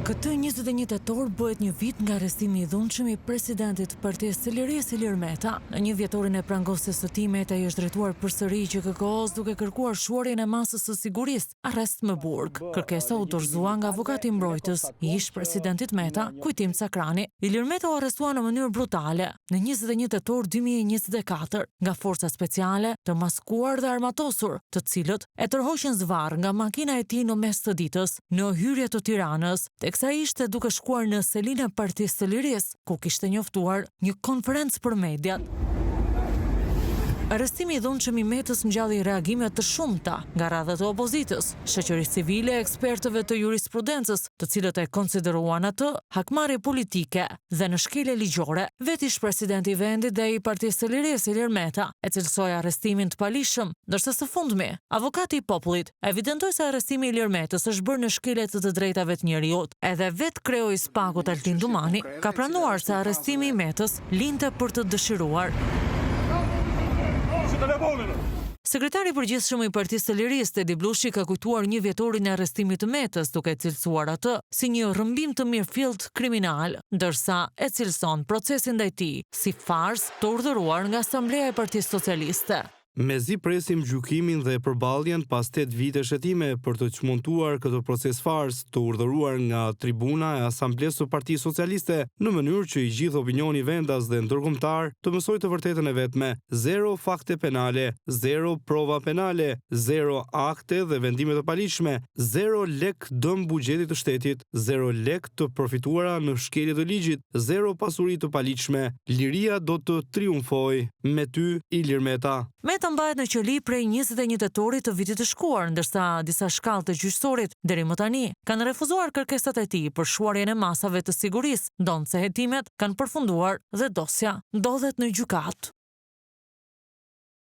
Këtë 21 tetor bëhet një vit nga arrestimi I dhunshëm I presidentit të Partisë së Lirisë Ilir Meta. Në një vjetorin e prangosjes së tij, Meta I është drejtuar përsëri që KKO-s duke kërkuar shuarjen e masës së sigurisë, arrest më burg. Kërkesa u dorëzua nga avokati I mbrojtës I ish presidentit Meta, Kujtim Cakrani. Ilir Meta u arrestua në mënyrë brutale në 21 tetor 2024 nga forca speciale të maskuar dhe armatosur, të cilët e tërhoqën zvarr nga makina e tij në mes të ditës në hyrje të Tiranës, teksa ishte duke shkuar në selinë e Partisë së Lirisë, ku kishte njoftuar një konferencë për mediat. Arrestimi I dhunshëm I Metës ngjalli reagime të shumta nga radhët e opozitës, shoqërisë civile, ekspertëve të jurisprudencës, të cilët e konsideruan atë hakmarrje politike dhe në shkelje ligjore. Vetë ish presidenti I vendit dhe I Partisë së Lirisë Ilir Meta e cilësoi arrestimin të palishëm, ndërsa së fundmi, avokati I popullit evidentoi se arrestimi I Ilir Metës është bërë në shkelje të drejtave të njerëzit. Edhe vetë kreu I SPAK-ut Altin Dumani ka pranuar se arrestimi I Metës linte për të dëshiruar. Sekretari I përgjithshëm I Partisë së Lirisë Edi Blushi ka kujtuar një vjetorin e arrestimit të Metës, duke cilësuar atë si një rrëmbim të mirëfillt kriminal, ndërsa e cilëson procesin ndaj tij si farsë të urdhëruar nga Asambleja e Partisë Socialiste. Mezi presim gjykimin dhe përballjen pas 8 vite shëtime për të çmontuar këtë proces fars të urdhëruar nga tribuna e Asamblesë së Partisë Socialiste në mënyrë që I gjithë opinioni vendas dhe ndërkombëtar të mësojë të vërtetën e vetme, 0 fakte penale, 0 prova penale, 0 akte dhe vendime të paligjshme, 0 lek dëm buxhetit të shtetit, 0 lek të përfituara në shkelje të ligjit, 0 pasuri të paligjshme. Liria do të triumfojë me ty, Ilir Meta. Meta mbahet në qeli prej 21 tetorit të vitit të shkuar, ndërsa disa shkallë të gjyqësorit deri më tani kanë refuzuar kërkesat e tij për shuarjen e masave të sigurisë, ndonse hetimet kanë përfunduar dhe dosja ndodhet në gjykatë.